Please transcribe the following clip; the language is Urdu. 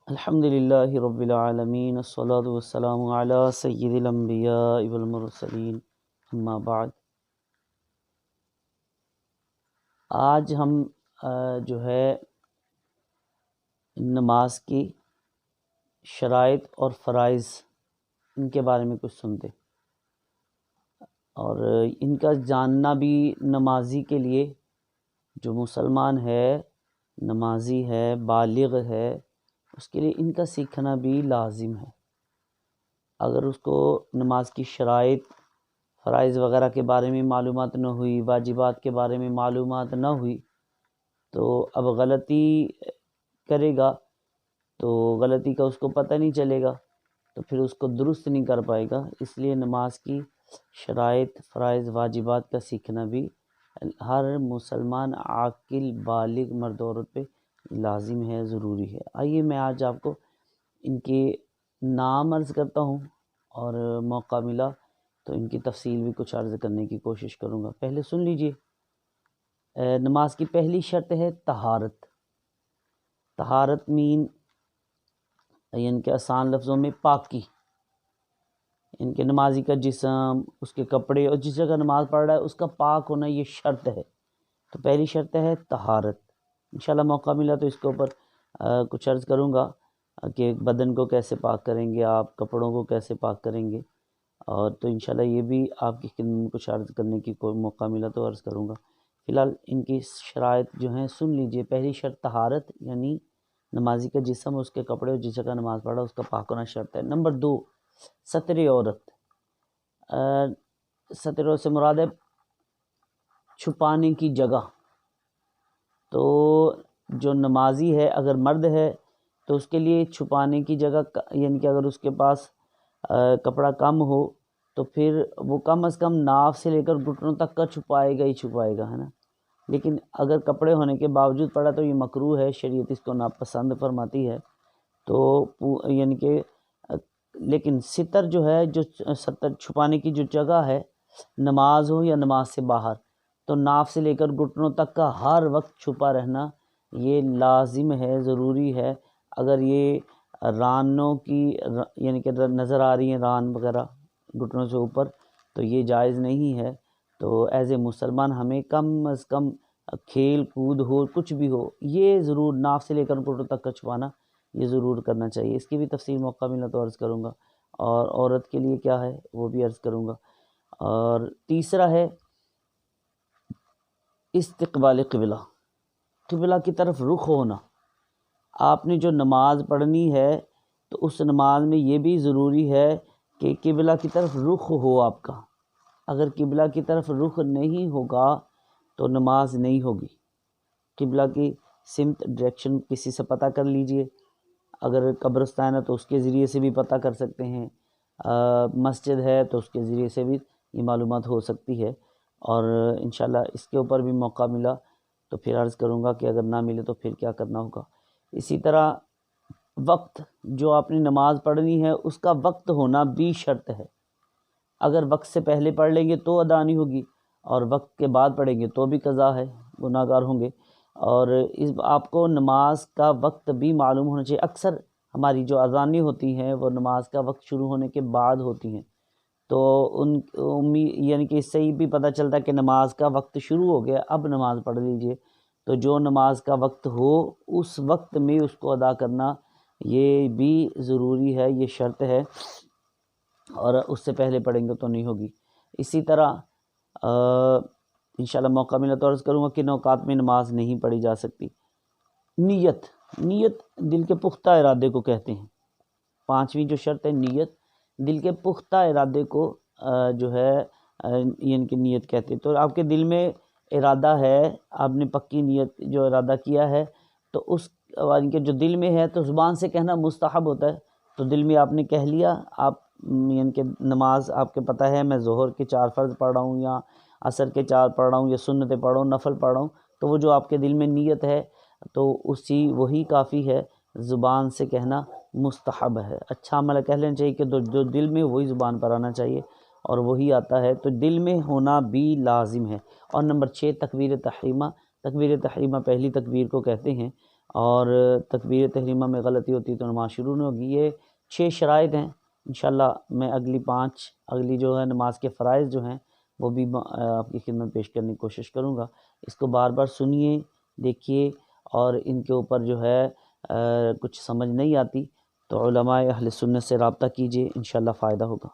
الحمدللہ رب العالمین والصلاة والسلام علی سید الانبیاء والمرسلین اما بعد۔ آج ہم جو ہے نماز کی شرائط اور فرائض ان کے بارے میں کچھ سنتے اور ان کا جاننا بھی نمازی کے لیے، جو مسلمان ہے، نمازی ہے، بالغ ہے، اس کے لیے ان کا سیکھنا بھی لازم ہے۔ اگر اس کو نماز کی شرائط، فرائض وغیرہ کے بارے میں معلومات نہ ہوئی، واجبات کے بارے میں معلومات نہ ہوئی، تو اب غلطی کرے گا تو غلطی کا اس کو پتہ نہیں چلے گا، تو پھر اس کو درست نہیں کر پائے گا۔ اس لیے نماز کی شرائط، فرائض، واجبات کا سیکھنا بھی ہر مسلمان عاقل بالغ مرد و عورت پہ لازم ہے، ضروری ہے۔ آئیے میں آج آپ کو ان کے نام عرض کرتا ہوں، اور موقع ملا تو ان کی تفصیل بھی کچھ عرض کرنے کی کوشش کروں گا۔ پہلے سن لیجئے، نماز کی پہلی شرط ہے طہارت۔ طہارت یعنی کہ آسان لفظوں میں پاکی، ان کے نمازی کا جسم، اس کے کپڑے اور جس جگہ نماز پڑھ رہا ہے اس کا پاک ہونا، یہ شرط ہے۔ تو پہلی شرط ہے طہارت۔ انشاءاللہ موقع ملا تو اس کے اوپر کچھ عرض کروں گا کہ بدن کو کیسے پاک کریں گے آپ، کپڑوں کو کیسے پاک کریں گے، اور تو انشاءاللہ یہ بھی آپ کی خدمت میں کچھ عرض کرنے کی کوئی موقع ملا تو عرض کروں گا۔ فی الحال ان کی شرائط جو ہیں سن لیجئے۔ پہلی شرط طہارت، یعنی نمازی کا جسم، اس کے کپڑے اور جس جگہ نماز پڑھا اس کا پاک ہونا شرط ہے۔ نمبر 2، ستر عورت۔ ستر عورت سے مراد ہے چھپانے کی جگہ۔ تو جو نمازی ہے اگر مرد ہے تو اس کے لیے چھپانے کی جگہ، یعنی کہ اگر اس کے پاس کپڑا کم ہو تو پھر وہ کم از کم ناف سے لے کر گھٹنوں تک کا چھپائے گا ہی چھپائے گا، ہے نا۔ لیکن اگر کپڑے ہونے کے باوجود پڑا تو یہ مکروہ ہے، شریعت اس کو ناپسند فرماتی ہے۔ تو یعنی کہ لیکن ستر جو ہے، جو ستر چھپانے کی جو جگہ ہے، نماز ہو یا نماز سے باہر، تو ناف سے لے کر گھٹنوں تک کا ہر وقت چھپا رہنا یہ لازم ہے، ضروری ہے۔ اگر یہ رانوں کی یعنی کہ نظر آ رہی ہیں ران وغیرہ گھٹنوں سے اوپر، تو یہ جائز نہیں ہے۔ تو ایز اے مسلمان ہمیں کم از کم کھیل کود ہو، کچھ بھی ہو، یہ ضرور ناف سے لے کر گھٹنوں تک کا چھپانا یہ ضرور کرنا چاہیے۔ اس کی بھی تفصیل موقع ملا تو عرض کروں گا، اور عورت کے لیے کیا ہے وہ بھی عرض کروں گا۔ اور تیسرا ہے استقبال قبلہ، قبلہ کی طرف رخ ہونا۔ آپ نے جو نماز پڑھنی ہے تو اس نماز میں یہ بھی ضروری ہے کہ قبلہ کی طرف رخ ہو آپ کا۔ اگر قبلہ کی طرف رخ نہیں ہوگا تو نماز نہیں ہوگی۔ قبلہ کی سمت، ڈائریکشن کسی سے پتہ کر لیجئے، اگر قبرستان ہے تو اس کے ذریعے سے بھی پتہ کر سکتے ہیں، مسجد ہے تو اس کے ذریعے سے بھی یہ معلومات ہو سکتی ہے۔ اور انشاءاللہ اس کے اوپر بھی موقع ملا تو پھر عرض کروں گا کہ اگر نہ ملے تو پھر کیا کرنا ہوگا۔ اسی طرح وقت، جو آپ نے نماز پڑھنی ہے اس کا وقت ہونا بھی شرط ہے۔ اگر وقت سے پہلے پڑھ لیں گے تو ادا نہیں ہوگی، اور وقت کے بعد پڑھیں گے تو بھی قضا ہے، گناہ گار ہوں گے۔ اور آپ کو نماز کا وقت بھی معلوم ہونا چاہیے۔ اکثر ہماری جو اذانیں ہوتی ہیں وہ نماز کا وقت شروع ہونے کے بعد ہوتی ہیں، تو یعنی کہ اس سے یہ بھی پتہ چلتا ہے کہ نماز کا وقت شروع ہو گیا، اب نماز پڑھ لیجئے۔ تو جو نماز کا وقت ہو اس وقت میں اس کو ادا کرنا یہ بھی ضروری ہے، یہ شرط ہے، اور اس سے پہلے پڑھیں گے تو نہیں ہوگی۔ اسی طرح انشاءاللہ موقع ملا تو عرض کروں گا کہ اوقات میں نماز نہیں پڑھی جا سکتی۔ نیت، نیت دل کے پختہ ارادے کو کہتے ہیں۔ پانچویں جو شرط ہے نیت، دل کے پختہ ارادے کو جو ہے یعنی کہ نیت کہتے ہیں۔ تو آپ کے دل میں ارادہ ہے، آپ نے پکی نیت جو ارادہ کیا ہے، تو اس یعنی کہ جو دل میں ہے تو زبان سے کہنا مستحب ہوتا ہے، تو دل میں آپ نے کہہ لیا، آپ یعنی کہ نماز آپ کے پتہ ہے میں ظہر کے 4 فرض پڑھ رہا ہوں، یا عصر کے 4 پڑھ رہا ہوں، یا سنتیں پڑھ رہا ہوں، نفل پڑھ رہا ہوں، تو وہ جو آپ کے دل میں نیت ہے تو وہی کافی ہے، زبان سے کہنا مستحب ہے۔ اچھا عمل کہہ لینا چاہیے کہ جو دل میں وہی زبان پر آنا چاہیے، اور وہی آتا ہے، تو دل میں ہونا بھی لازم ہے۔ اور نمبر 6 تکبیر تحریمہ۔ تکبیر تحریمہ پہلی تکبیر کو کہتے ہیں، اور تکبیر تحریمہ میں غلطی ہوتی تو نماز شروع نہیں ہوگی۔ یہ 6 شرائط ہیں۔ انشاءاللہ میں اگلی جو ہے نماز کے فرائض جو ہیں وہ بھی آپ کی خدمت پیش کرنے کی کوشش کروں گا۔ اس کو بار بار سنیے، دیکھیے، اور ان کے اوپر جو ہے کچھ سمجھ نہیں آتی تو علماء اہل سنت سے رابطہ کیجیے، انشاءاللہ فائدہ ہوگا۔